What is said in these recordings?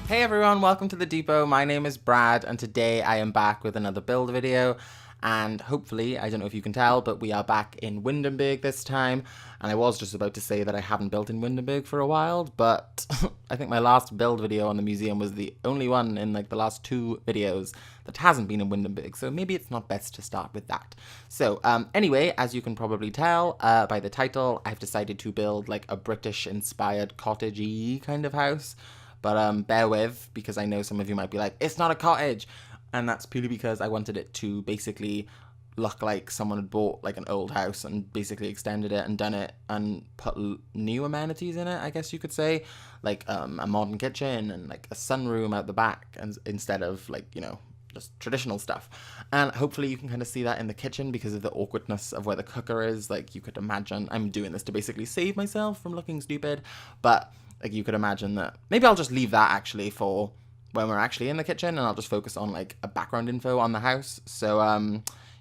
Hey everyone, welcome to the Depot. My name is Brad and today I am back with another build video, and hopefully, I don't know if you can tell, but we are back in Windenburg this time. And I was just about to say that I haven't built in Windenburg for a while, but I think my last build video on the museum was the only one in like the last 2 videos that hasn't been in Windenburg, so maybe it's not best to start with that. So anyway, as you can probably tell by the title, I've decided to build like a British inspired cottage-y kind of house. But bear with, because I know some of you might be like, it's not a cottage. And that's purely because I wanted it to basically look like someone had bought like an old house and basically extended it and done it and put new amenities in it, I guess you could say. Like a modern kitchen and like a sunroom out the back, and instead of like, you know, just traditional stuff. And hopefully you can kind of see that in the kitchen because of the awkwardness of where the cooker is. Like you could imagine, I'm doing this to basically save myself from looking stupid, but like you could imagine that maybe I'll just leave that actually for when we're actually in the kitchen, and I'll just focus on like a background info on the house. So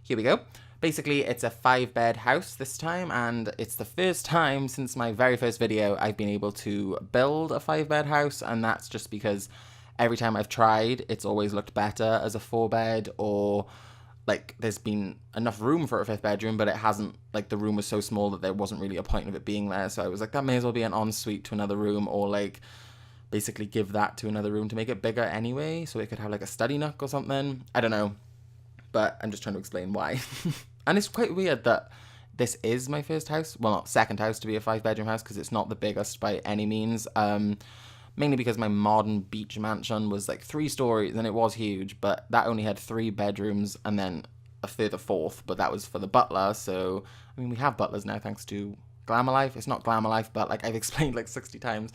here we go. Basically, it's a 5-bed house this time, and it's the first time since my very first video I've been able to build a 5-bed house, and that's just because every time I've tried, it's always looked better as a 4-bed, or like there's been enough room for a 5th bedroom, but it hasn't, like the room was so small that there wasn't really a point of it being there. So I was like, that may as well be an ensuite to another room, or like basically give that to another room to make it bigger anyway, so it could have like a study nook or something. I don't know, but I'm just trying to explain why. And it's quite weird that this is my first house, well, not second house to be a 5-bedroom house, because it's not the biggest by any means. Mainly because my modern beach mansion was like 3 stories and it was huge, but that only had 3 bedrooms and then a further 4th, but that was for the butler. So, I mean, we have butlers now thanks to Glamour Life. It's not Glamour Life, but like I've explained like 60 times.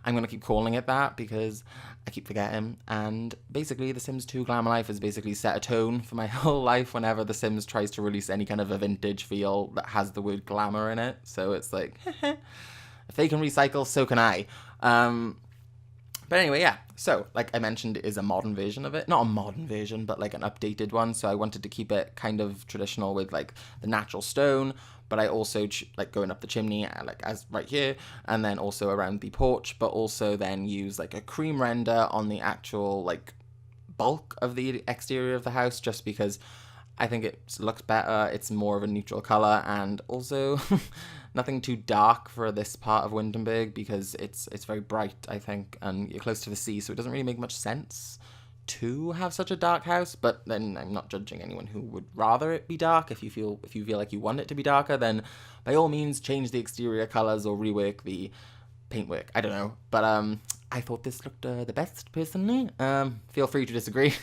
I'm going to keep calling it that because I keep forgetting. And basically, The Sims 2 Glamour Life has basically set a tone for my whole life whenever The Sims tries to release any kind of a vintage feel that has the word glamour in it. So it's like, if they can recycle, so can I. But anyway, yeah, so like I mentioned, it is a modern version of it. Not a modern version, but like an updated one. So I wanted to keep it kind of traditional with like the natural stone, but I also like going up the chimney, like as right here, and then also around the porch, but also then use like a cream render on the actual like bulk of the exterior of the house, just because I think it looks better. It's more of a neutral color, and also nothing too dark for this part of Windenburg because it's very bright, I think, and you're close to the sea, so it doesn't really make much sense to have such a dark house. But then I'm not judging anyone who would rather it be dark. If you feel like you want it to be darker, then by all means change the exterior colors or rework the paintwork. I don't know, but I thought this looked the best personally. Feel free to disagree.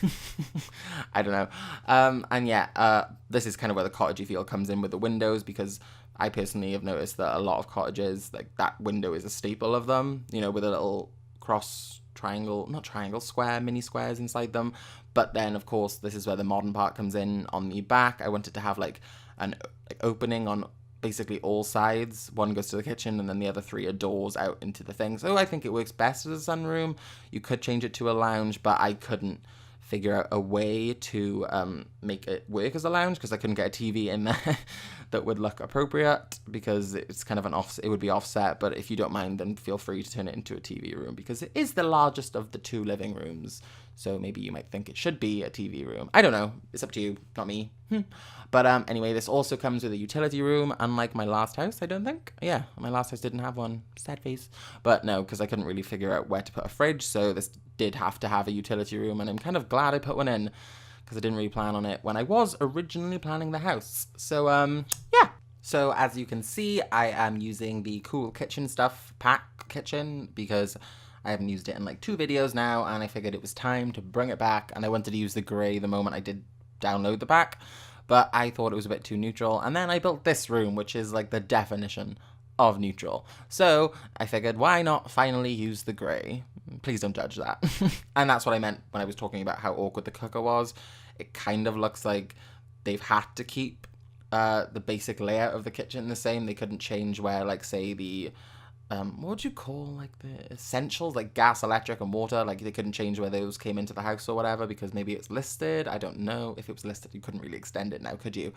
I don't know. And yeah, this is kind of where the cottagey feel comes in with the windows, because I personally have noticed that a lot of cottages, like that window is a staple of them, you know, with a little cross triangle, not triangle, square, mini squares inside them. But then of course this is where the modern part comes in on the back. I wanted to have like an opening on basically all sides. One goes to the kitchen and then the other 3 are doors out into the thing. So I think it works best as a sunroom. You could change it to a lounge, but I couldn't figure out a way to make it work as a lounge because I couldn't get a TV in there that would look appropriate, because it's kind of an it would be offset. But if you don't mind, then feel free to turn it into a TV room, because it is the largest of the 2 living rooms. So maybe you might think it should be a TV room. I don't know. It's up to you, not me. But anyway, this also comes with a utility room, unlike my last house, I don't think. Yeah, my last house didn't have one. Sad face. But no, because I couldn't really figure out where to put a fridge, so this did have to have a utility room, and I'm kind of glad I put one in, because I didn't really plan on it when I was originally planning the house. So, yeah. So, as you can see, I am using the Cool Kitchen Stuff Pack Kitchen, because I haven't used it in like 2 videos now, and I figured it was time to bring it back, and I wanted to use the grey the moment I did download the pack, but I thought it was a bit too neutral, and then I built this room, which is like the definition of neutral. So I figured, why not finally use the grey? Please don't judge that. And that's what I meant when I was talking about how awkward the cooker was. It kind of looks like they've had to keep the basic layout of the kitchen the same. They couldn't change where, like, say, the what would you call like the essentials, like gas, electric, and water? Like they couldn't change where those came into the house or whatever because maybe it's listed. I don't know if it was listed. You couldn't really extend it now, could you?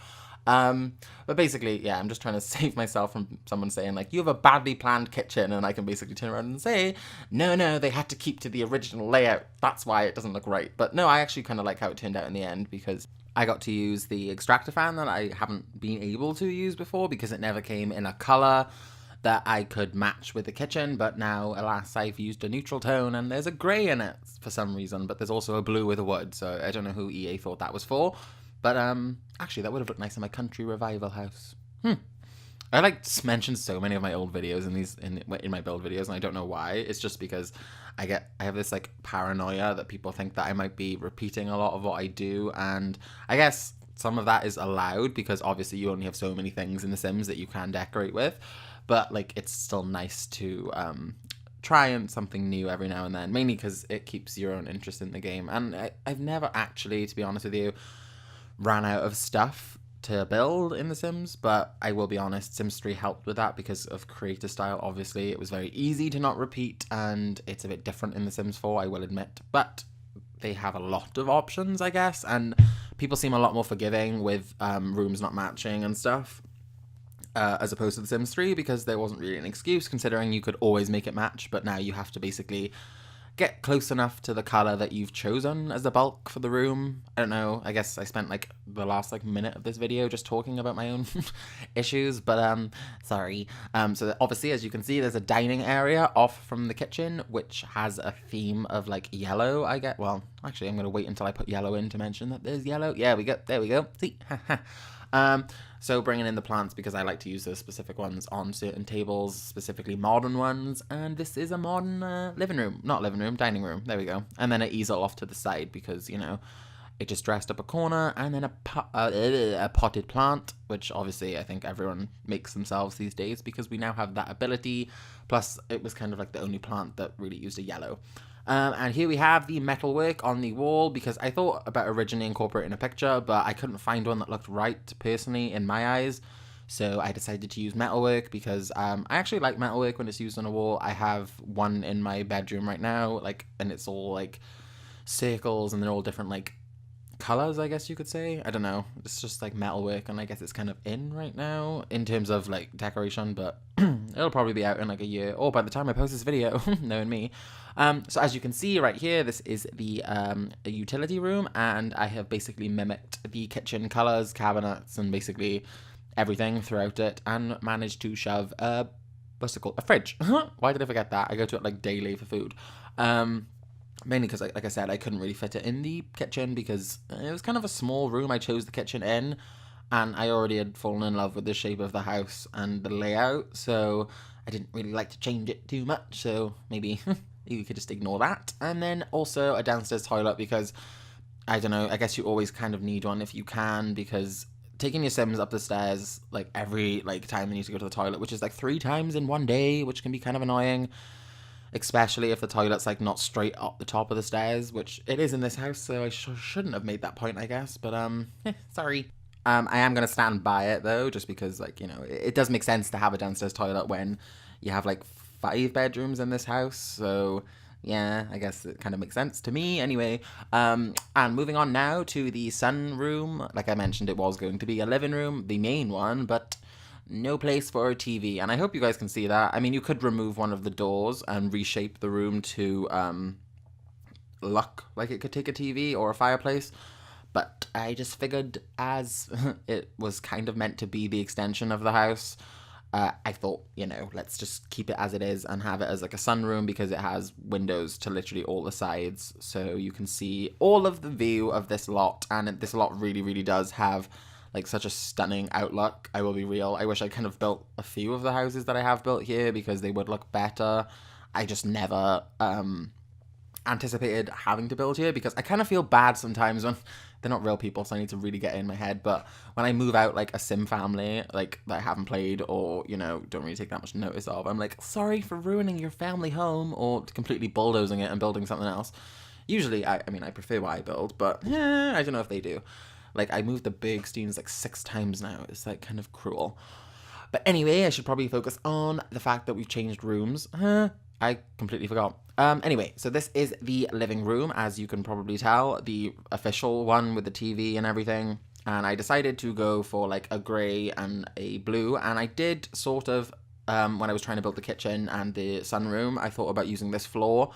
But basically, yeah, I'm just trying to save myself from someone saying like, you have a badly planned kitchen, and I can basically turn around and say, no, they had to keep to the original layout. That's why it doesn't look right. But no, I actually kind of like how it turned out in the end because I got to use the extractor fan that I haven't been able to use before because it never came in a color that I could match with the kitchen, but now, alas, I've used a neutral tone and there's a grey in it for some reason, but there's also a blue with a wood, so I don't know who EA thought that was for, but actually that would have looked nice in my country revival house. I like mentioned so many of my old videos in my build videos, and I don't know why. It's just because I have this like paranoia that people think that I might be repeating a lot of what I do, and I guess some of that is allowed because obviously you only have so many things in The Sims that you can decorate with. But like it's still nice to try something new every now and then, mainly because it keeps your own interest in the game. And I've never actually, to be honest with you, ran out of stuff to build in The Sims, but I will be honest, Sims 3 helped with that because of creator style. Obviously, it was very easy to not repeat, and it's a bit different in The Sims 4, I will admit. But they have a lot of options, I guess, and people seem a lot more forgiving with rooms not matching and stuff. As opposed to The Sims 3, because there wasn't really an excuse, considering you could always make it match, but now you have to basically get close enough to the colour that you've chosen as the bulk for the room. I don't know, I guess I spent like the last like minute of this video just talking about my own issues, but sorry. So obviously, as you can see, there's a dining area off from the kitchen, which has a theme of like yellow, I get. Well, actually, I'm going to wait until I put yellow in to mention that there's yellow. Yeah, there we go, see? So bringing in the plants because I like to use those specific ones on certain tables, specifically modern ones, and this is a modern dining room, there we go. And then an easel off to the side because, you know, it just dressed up a corner, and then a potted plant, which obviously I think everyone makes themselves these days because we now have that ability, plus it was kind of like the only plant that really used a yellow. And here we have the metalwork on the wall because I thought about originally incorporating a picture, but I couldn't find one that looked right personally in my eyes. So I decided to use metalwork because I actually like metalwork when it's used on a wall. I have one in my bedroom right now, like, and it's all like circles and they're all different like colors, I guess you could say. I don't know. It's just like metalwork, and I guess it's kind of in right now in terms of like decoration, but it'll probably be out in like a year or by the time I post this video, knowing me. So as you can see right here, this is the utility room, and I have basically mimicked the kitchen colors, cabinets, and basically everything throughout it, and managed to shove a fridge. Why did I forget that? I go to it like daily for food. Mainly because, like I said, I couldn't really fit it in the kitchen because it was kind of a small room I chose the kitchen in, and I already had fallen in love with the shape of the house and the layout, so I didn't really like to change it too much, so maybe you could just ignore that. And then also a downstairs toilet because, I don't know, I guess you always kind of need one if you can, because taking your Sims up the stairs like every like time they need to go to the toilet, which is like 3 times in one day, which can be kind of annoying. Especially if the toilet's like not straight up the top of the stairs, which it is in this house, so I shouldn't have made that point, I guess, but sorry. I am going to stand by it though, just because, like, you know, it does make sense to have a downstairs toilet when you have like 5 bedrooms in this house, so yeah, I guess it kind of makes sense to me anyway. And moving on now to the sunroom. Like I mentioned, it was going to be a living room, the main one, but no place for a TV, and I hope you guys can see that. I mean, you could remove one of the doors and reshape the room to look like it could take a TV or a fireplace, but I just figured as it was kind of meant to be the extension of the house, I thought, you know, let's just keep it as it is and have it as like a sunroom because it has windows to literally all the sides, so you can see all of the view of this lot, and this lot really, really does have like such a stunning outlook. I will be real. I wish I kind of built a few of the houses that I have built here because they would look better. I just never anticipated having to build here because I kind of feel bad sometimes when they're not real people, so I need to really get it in my head. But when I move out like a sim family, like that I haven't played or, you know, don't really take that much notice of, I'm like, sorry for ruining your family home or completely bulldozing it and building something else. Usually, I mean, I prefer what I build, but I don't know if they do. Like, I moved the Bergsteins like 6 times now. It's like kind of cruel. But anyway, I should probably focus on the fact that we've changed rooms. I completely forgot. Anyway, so this is the living room, as you can probably tell, the official one with the TV and everything. And I decided to go for like a grey and a blue, and I did sort of, when I was trying to build the kitchen and the sunroom, I thought about using this floor,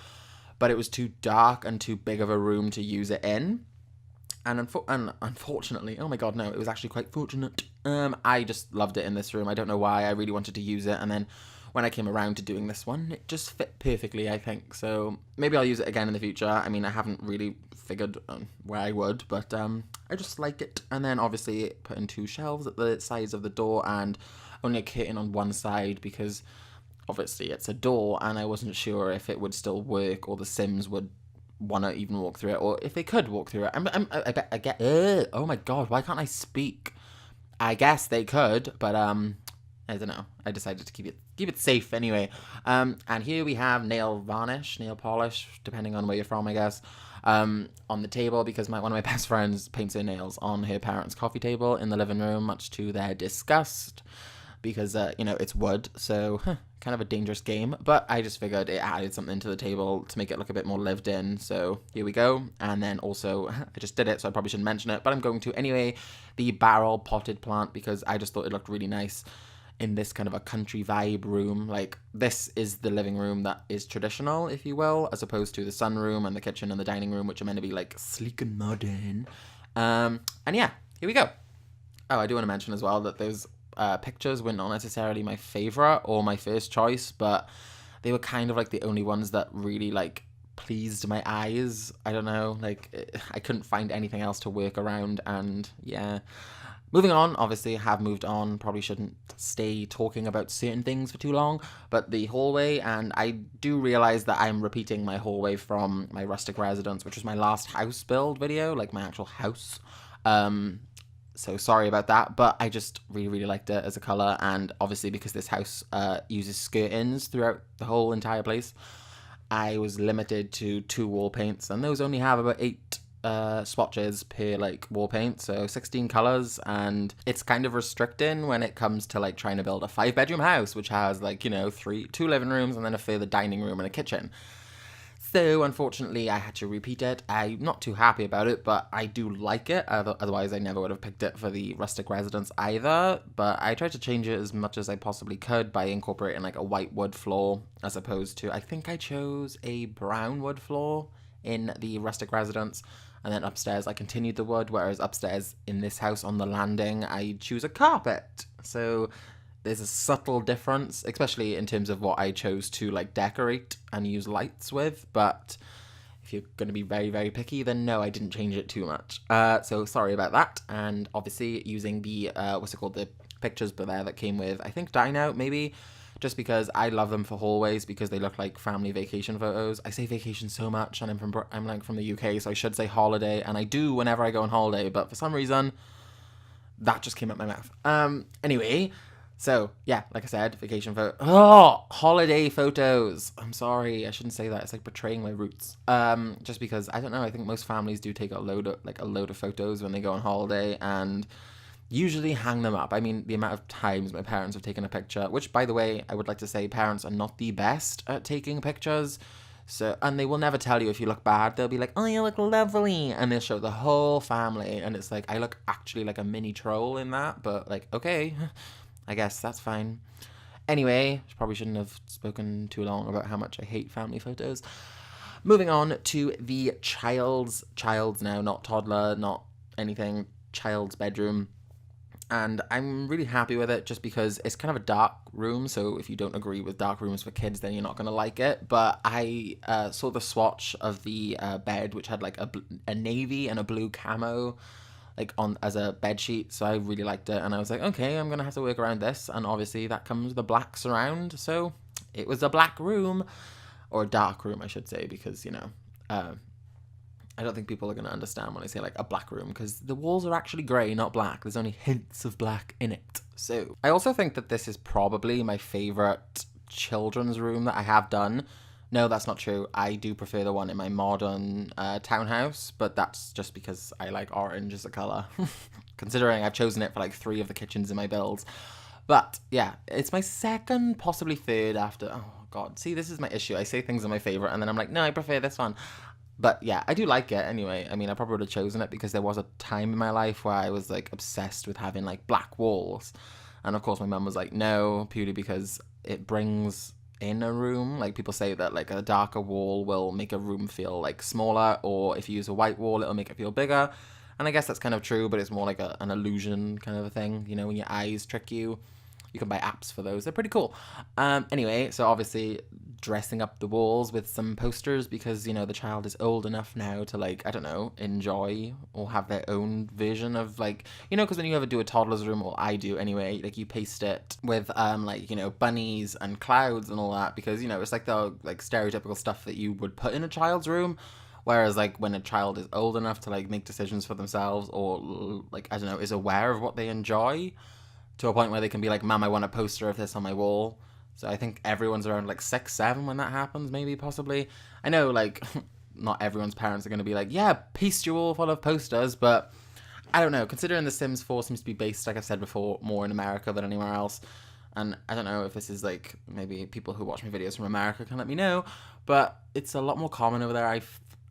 but it was too dark and too big of a room to use it in. And unfortunately, oh my god, no, it was actually quite fortunate. I just loved it in this room. I don't know why. I really wanted to use it, and then when I came around to doing this one, it just fit perfectly, I think. So maybe I'll use it again in the future. I mean, I haven't really figured where I would, but I just like it. And then obviously putting 2 shelves at the sides of the door and only a curtain on one side because obviously it's a door, and I wasn't sure if it would still work or the Sims would want to even walk through it, or if they could walk through it. I get. Oh my god, why can't I speak? I guess they could, but I don't know. I decided to keep it safe anyway. And here we have nail varnish, nail polish, depending on where you're from, I guess, on the table, because one of my best friends paints her nails on her parents' coffee table in the living room, much to their disgust, because you know, it's wood, so kind of a dangerous game, but I just figured it added something to the table to make it look a bit more lived in, so here we go. And then also, I just did it, so I probably shouldn't mention it, but I'm going to anyway, the barrel potted plant, because I just thought it looked really nice in this kind of a country vibe room. Like, this is the living room that is traditional, if you will, as opposed to the sunroom and the kitchen and the dining room, which are meant to be like sleek and modern. And yeah, here we go. Oh, I do want to mention as well that those pictures were not necessarily my favorite or my first choice, but they were kind of like the only ones that really like pleased my eyes. I don't know, like I couldn't find anything else to work around, and yeah. Moving on, obviously have moved on, probably shouldn't stay talking about certain things for too long, but the hallway, and I do realize that I'm repeating my hallway from my rustic residence, which was my last house build video, like my actual house. So sorry about that, but I just really liked it as a colour, and obviously because this house uses skirtings throughout the whole entire place, I was limited to 2 wall paints, and those only have about 8 swatches per like wall paint, so 16 colours, and it's kind of restricting when it comes to like trying to build a 5-bedroom house, which has like, you know, 2 living rooms and then a further dining room and a kitchen. So, unfortunately, I had to repeat it. I'm not too happy about it, but I do like it. Otherwise, I never would have picked it for the rustic residence either. But I tried to change it as much as I possibly could by incorporating like a white wood floor, as opposed to, I think I chose a brown wood floor in the rustic residence. And then upstairs, I continued the wood, whereas upstairs in this house on the landing, I choose a carpet. So there's a subtle difference, especially in terms of what I chose to like decorate and use lights with. But if you're going to be very picky, then no, I didn't change it too much. So sorry about that. And obviously using the what's it called, the pictures there that came with, I think, Dine Out maybe, just because I love them for hallways because they look like family vacation photos. I say vacation so much, and I'm like from the UK, so I should say holiday, and I do whenever I go on holiday, but for some reason that just came out my mouth. Anyway. So, yeah, like I said, vacation photo. Oh, holiday photos. I'm sorry, I shouldn't say that. It's like betraying my roots. Just because, I don't know, I think most families do take a load of photos when they go on holiday and usually hang them up. I mean, the amount of times my parents have taken a picture, which, by the way, I would like to say parents are not the best at taking pictures. So, and they will never tell you if you look bad. They'll be like, oh, you look lovely. And they'll show the whole family. And it's like, I look actually like a mini troll in that, but like, okay. I guess that's fine. Anyway, probably shouldn't have spoken too long about how much I hate family photos. Moving on to the child's now, not toddler, not anything, child's bedroom. And I'm really happy with it just because it's kind of a dark room. So if you don't agree with dark rooms for kids, then you're not going to like it. But I saw the swatch of the bed, which had like a navy and a blue camo like on as a bed sheet, so I really liked it, and I was like, okay, I'm gonna have to work around this, and obviously that comes with a black surround, so it was a black room, or a dark room I should say, because you know, I don't think people are gonna understand when I say like a black room, because the walls are actually grey, not black. There's only hints of black in it. So I also think that this is probably my favourite children's room that I have done. No, that's not true. I do prefer the one in my modern townhouse, but that's just because I like orange as a colour, considering I've chosen it for like 3 of the kitchens in my builds. But yeah, it's my second, possibly third after. Oh God, see, this is my issue. I say things are my favorite, and then I'm like, no, I prefer this one. But yeah, I do like it anyway. I mean, I probably would have chosen it because there was a time in my life where I was like obsessed with having like black walls. And of course, my mum was like, no, purely because it brings in a room. Like people say that like a darker wall will make a room feel like smaller, or if you use a white wall, it'll make it feel bigger. And I guess that's kind of true, but it's more like an illusion kind of a thing. You know, when your eyes trick you. You can buy apps for those. They're pretty cool. Anyway, so obviously dressing up the walls with some posters because, you know, the child is old enough now to, like, I don't know, enjoy or have their own vision of, like, you know, because when you ever do a toddler's room, or I do anyway, like, you paste it with, like, you know, bunnies and clouds and all that because, you know, it's like the, like, stereotypical stuff that you would put in a child's room. Whereas, like, when a child is old enough to, like, make decisions for themselves or, like, I don't know, is aware of what they enjoy, to a point where they can be like, Mom, I want a poster of this on my wall. So I think everyone's around like 6, 7 when that happens, maybe, possibly. I know, like, not everyone's parents are going to be like, yeah, paste your wall full of posters, but I don't know. Considering The Sims 4 seems to be based, like I've said before, more in America than anywhere else. And I don't know if this is like, maybe people who watch my videos from America can let me know, but it's a lot more common over there.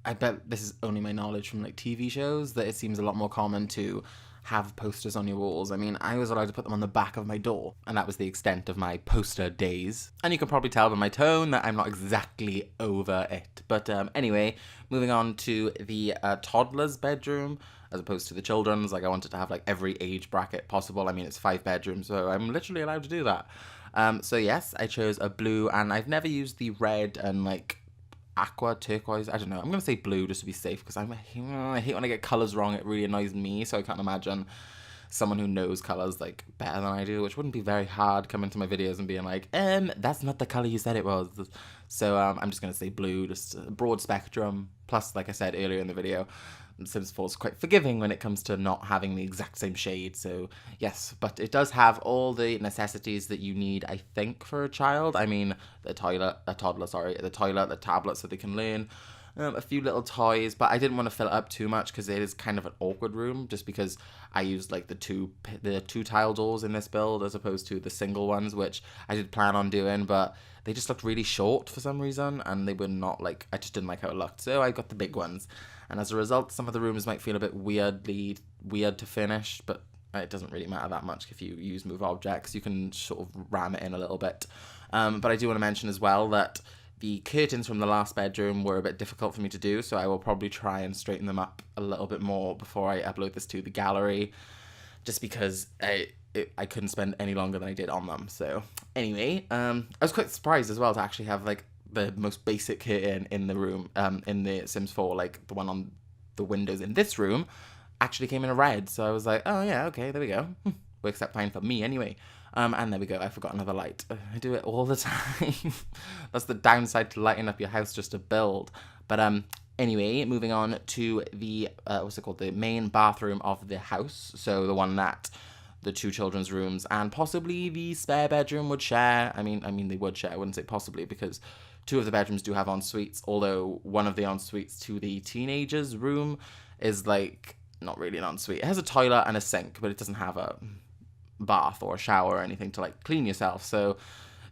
I bet this is only my knowledge from like TV shows, that it seems a lot more common to have posters on your walls. I mean, I was allowed to put them on the back of my door, and that was the extent of my poster days. And you can probably tell by my tone that I'm not exactly over it. But anyway, moving on to the toddler's bedroom, as opposed to the children's. Like, I wanted to have like every age bracket possible. I mean, it's 5 bedrooms, so I'm literally allowed to do that. So yes, I chose a blue, and I've never used the red and like aqua, turquoise, I don't know. I'm going to say blue just to be safe because I hate when I get colours wrong. It really annoys me, so I can't imagine someone who knows colours like better than I do, which wouldn't be very hard coming to my videos and being like, that's not the colour you said it was. So I'm just going to say blue, just a broad spectrum. Plus, like I said earlier in the video, Sims 4 is quite forgiving when it comes to not having the exact same shade, so yes, but it does have all the necessities that you need, I think, for a child. I mean, the toilet, the tablet so they can learn, a few little toys, but I didn't want to fill it up too much because it is kind of an awkward room, just because I used like the two tile doors in this build as opposed to the single ones, which I did plan on doing, but they just looked really short for some reason, and they were not like, I just didn't like how it looked, so I got the big ones. And as a result, some of the rooms might feel a bit weird to finish, but it doesn't really matter that much if you use move objects. You can sort of ram it in a little bit. But I do want to mention as well that the curtains from the last bedroom were a bit difficult for me to do, so I will probably try and straighten them up a little bit more before I upload this to the gallery, just because I couldn't spend any longer than I did on them. So anyway, I was quite surprised as well to actually have like the most basic curtain in the room, in the Sims 4, like the one on the windows in this room, actually came in a red. So I was like, oh yeah, okay, there we go. Works out fine for me anyway. And there we go, I forgot another light. I do it all the time. That's the downside to lighting up your house just to build. But anyway, moving on to the, what's it called? The main bathroom of the house. So the one that the 2 children's rooms and possibly the spare bedroom would share. I mean they would share, I wouldn't say possibly, because 2 of the bedrooms do have en-suites, although one of the en-suites to the teenagers' room is like not really an ensuite. It has a toilet and a sink, but it doesn't have a bath or a shower or anything to like clean yourself, so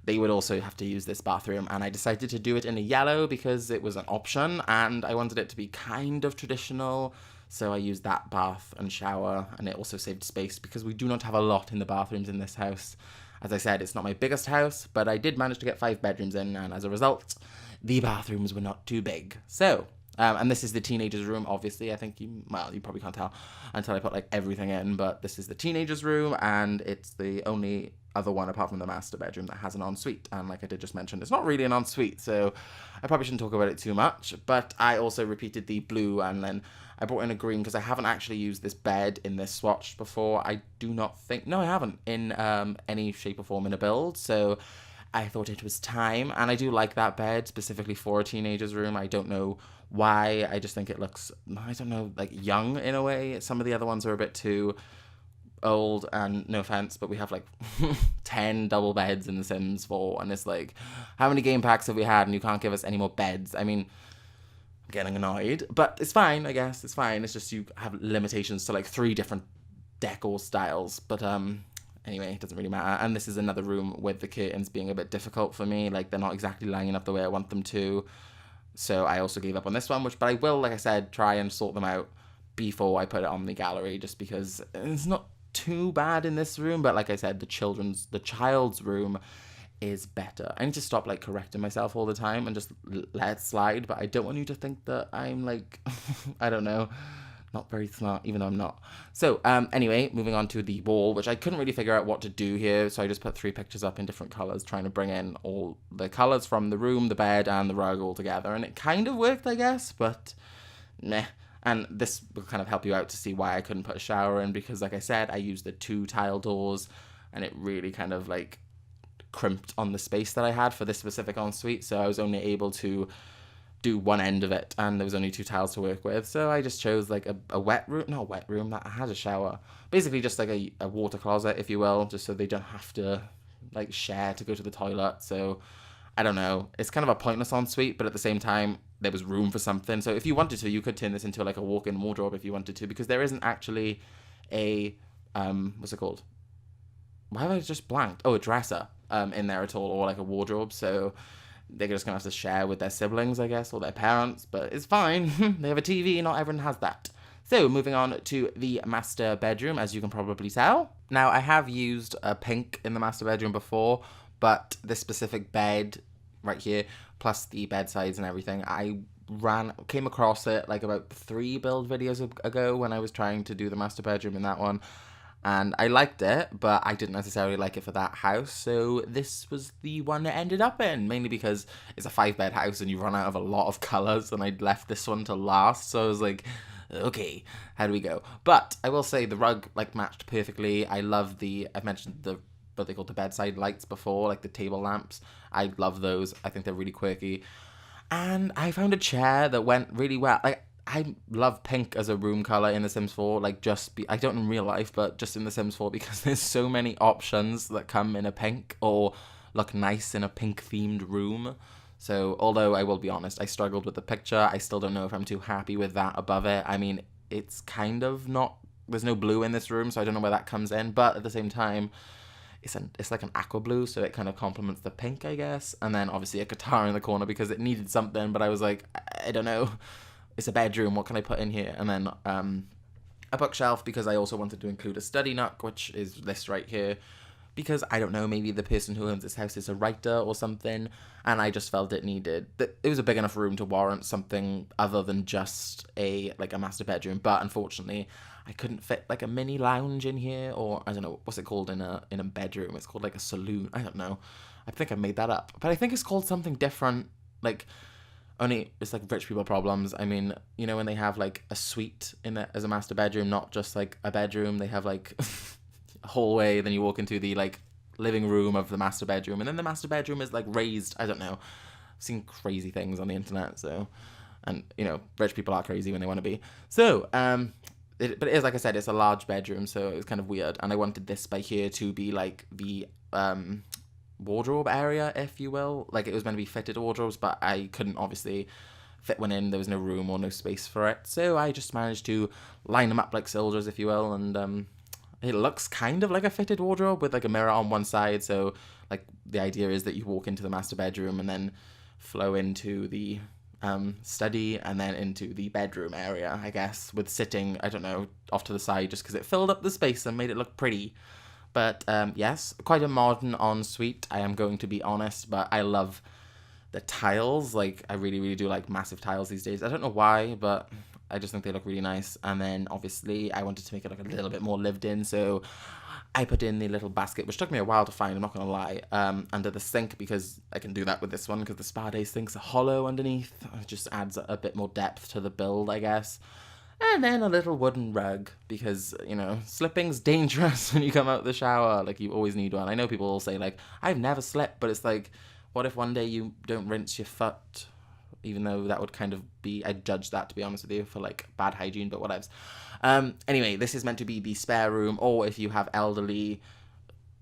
they would also have to use this bathroom, and I decided to do it in a yellow because it was an option and I wanted it to be kind of traditional, so I used that bath and shower, and it also saved space because we do not have a lot in the bathrooms in this house. As I said, it's not my biggest house, but I did manage to get 5 bedrooms in, and as a result, the bathrooms were not too big. So, and this is the teenager's room, obviously. I think you probably can't tell until I put like everything in, but this is the teenager's room, and it's the only other one apart from the master bedroom that has an ensuite. And like I did just mention, it's not really an ensuite, so I probably shouldn't talk about it too much. But I also repeated the blue, and then I brought in a green because I haven't actually used this bed in this swatch before. I do not think, no, I haven't in any shape or form in a build, so I thought it was time. And I do like that bed specifically for a teenager's room. I don't know why. I just think it looks, I don't know, like young in a way. Some of the other ones are a bit too old, and no offense, but we have like 10 double beds in The Sims 4, and it's like, how many game packs have we had and you can't give us any more beds? I mean, I'm getting annoyed, but it's fine, I guess. It's fine. It's just you have limitations to like 3 different decor styles, but anyway, it doesn't really matter. And this is another room with the curtains being a bit difficult for me. Like, they're not exactly lining up the way I want them to. So I also gave up on this one, but I will, like I said, try and sort them out before I put it on the gallery, just because it's not too bad in this room. But like I said, the child's room is better. I need to stop like correcting myself all the time and just let it slide. But I don't want you to think that I'm like, I don't know, not very smart, even though I'm not. So anyway, moving on to the wall, which I couldn't really figure out what to do here, so I just put 3 pictures up in different colors, trying to bring in all the colors from the room, the bed, and the rug all together, and it kind of worked, I guess, but meh. And this will kind of help you out to see why I couldn't put a shower in, because like I said, I used the 2 tile doors, and it really kind of like crimped on the space that I had for this specific ensuite, so I was only able to do one end of it, and there was only 2 tiles to work with, so I just chose like a wet room, not a wet room, that has a shower, basically just like a water closet, if you will, just so they don't have to like share to go to the toilet. So I don't know, it's kind of a pointless ensuite, but at the same time there was room for something, so if you wanted to, you could turn this into like a walk-in wardrobe if you wanted to, because there isn't actually a what's it called, why have I just blanked, oh, a dresser in there at all, or like a wardrobe, so they're just gonna have to share with their siblings, I guess, or their parents, but it's fine. They have a TV, not everyone has that. So, moving on to the master bedroom, as you can probably tell. Now, I have used a pink in the master bedroom before, but this specific bed right here, plus the bedsides and everything, I came across it like about 3 build videos ago when I was trying to do the master bedroom in that one. And I liked it, but I didn't necessarily like it for that house, so this was the one it ended up in, mainly because it's a 5-bed house and you run out of a lot of colours, and I'd left this one to last, so I was like, okay, how do we go? But I will say the rug like matched perfectly. I love I've mentioned what they call the bedside lights before, like the table lamps. I love those. I think they're really quirky. And I found a chair that went really well. Like, I love pink as a room color in The Sims 4, like I don't in real life, but just in The Sims 4, because there's so many options that come in a pink or look nice in a pink themed room. So although I will be honest, I struggled with the picture, I still don't know if I'm too happy with that above it. I mean, it's kind of not, there's no blue in this room, so I don't know where that comes in, but at the same time, it's like an aqua blue, so it kind of complements the pink, I guess. And then obviously a guitar in the corner because it needed something, but I was like, I don't know. It's a bedroom, what can I put in here? And then a bookshelf, because I also wanted to include a study nook, which is this right here, because I don't know, maybe the person who owns this house is a writer or something, and I just felt it was a big enough room to warrant something other than just a master bedroom. But unfortunately, I couldn't fit like a mini lounge in here, or I don't know, what's it called in a bedroom? It's called like a saloon, I don't know. I think I made that up, but I think it's called something different, like, only it's like rich people problems. I mean, you know, when they have like a suite as a master bedroom, not just like a bedroom, they have like a hallway, then you walk into the like living room of the master bedroom, and then the master bedroom is like raised. I don't know, I've seen crazy things on the internet, so, and you know, rich people are crazy when they want to be. So but it is, like I said, it's a large bedroom, so it was kind of weird, and I wanted this by here to be like the wardrobe area, if you will. Like, it was meant to be fitted wardrobes, but I couldn't obviously fit one in. There was no room or no space for it, so I just managed to line them up like soldiers, if you will, and it looks kind of like a fitted wardrobe with like a mirror on one side. So like the idea is that you walk into the master bedroom and then flow into the study and then into the bedroom area, I guess, with sitting, I don't know, off to the side, just because it filled up the space and made it look pretty. But yes, quite a modern ensuite, I am going to be honest, but I love the tiles. Like, I really, really do like massive tiles these days. I don't know why, but I just think they look really nice. And then obviously I wanted to make it look a little bit more lived in, so I put in the little basket, which took me a while to find, I'm not going to lie, under the sink, because I can do that with this one, because the Spa Day sinks are hollow underneath. It just adds a bit more depth to the build, I guess. And then a little wooden rug, because, you know, slipping's dangerous when you come out of the shower. Like, you always need one. I know people will say, like, I've never slipped, but it's like, what if one day you don't rinse your foot? Even though that would kind of be, I'd judge that, to be honest with you, for, like, bad hygiene, but whatevs. Anyway, this is meant to be the spare room, or if you have elderly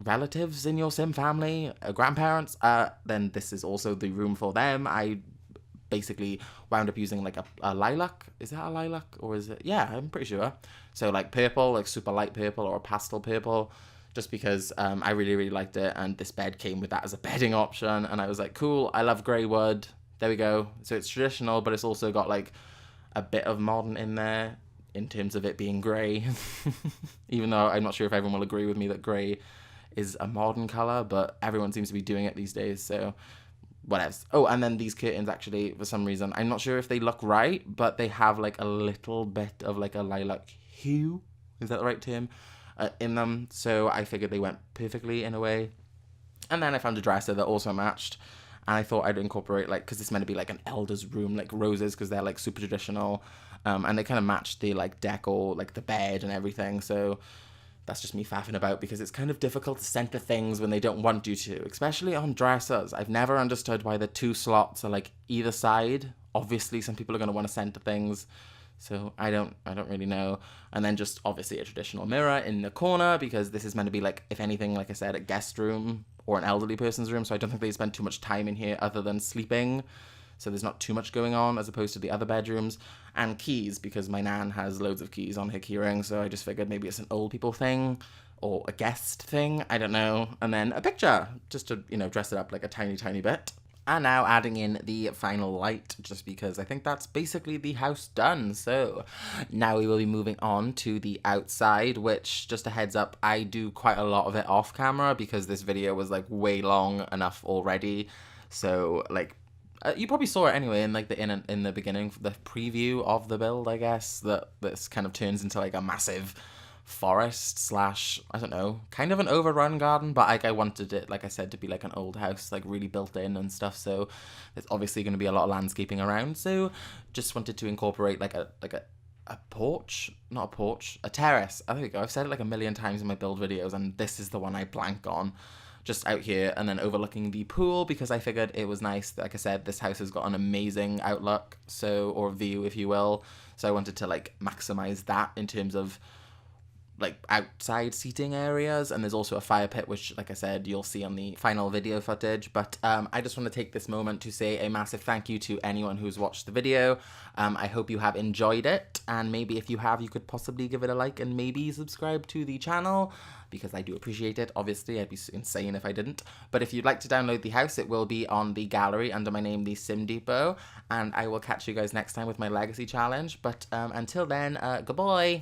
relatives in your sim family, grandparents, then this is also the room for them. I basically wound up using like a lilac. Is that a lilac, or is it? Yeah, I'm pretty sure. So like purple, like super light purple or a pastel purple, just because I really, really liked it, and this bed came with that as a bedding option, and I was like, cool, I love grey wood. There we go. So it's traditional, but it's also got like a bit of modern in there in terms of it being grey. Even though I'm not sure if everyone will agree with me that grey is a modern colour, but everyone seems to be doing it these days, so whatever. Oh, and then these curtains, actually, for some reason, I'm not sure if they look right, but they have like a little bit of like a lilac hue, is that the right term, in them, so I figured they went perfectly in a way. And then I found a dresser that also matched, and I thought I'd incorporate, like, because it's meant to be like an elder's room, like roses, because they're like super traditional, and they kind of matched the like decor, like the bed and everything, so that's just me faffing about, because it's kind of difficult to center things when they don't want you to, especially on dressers. I've never understood why the 2 slots are like either side. Obviously some people are going to want to center things, so I don't really know. And then just obviously a traditional mirror in the corner, because this is meant to be like, if anything, like I said, a guest room or an elderly person's room, so I don't think they spend too much time in here other than sleeping. So there's not too much going on as opposed to the other bedrooms. And keys, because my nan has loads of keys on her keyring, so I just figured maybe it's an old people thing or a guest thing, I don't know. And then a picture, just to, you know, dress it up like a tiny, tiny bit. And now adding in the final light, just because I think that's basically the house done. So now we will be moving on to the outside, which, just a heads up, I do quite a lot of it off camera because this video was like way long enough already. So like, you probably saw it anyway in like in the beginning, the preview of the build, I guess, that this kind of turns into like a massive forest slash, I don't know, kind of an overrun garden, but like I wanted it, like I said, to be like an old house, like really built in and stuff, so there's obviously going to be a lot of landscaping around, so just wanted to incorporate like a porch, not a porch, a terrace. There we go, I've said it like a million times in my build videos, and this is the one I blank on. Just out here and then overlooking the pool, because I figured it was nice. Like I said, this house has got an amazing outlook, so, or view if you will, so I wanted to like maximize that in terms of like outside seating areas. And there's also a fire pit, which, like I said, you'll see on the final video footage. But I just want to take this moment to say a massive thank you to anyone who's watched the video. I hope you have enjoyed it, and maybe if you have, you could possibly give it a like and maybe subscribe to the channel, because I do appreciate it. Obviously, I'd be insane if I didn't. But if you'd like to download the house, it will be on the gallery under my name, the Sim Depot, and I will catch you guys next time with my legacy challenge. But until then, goodbye.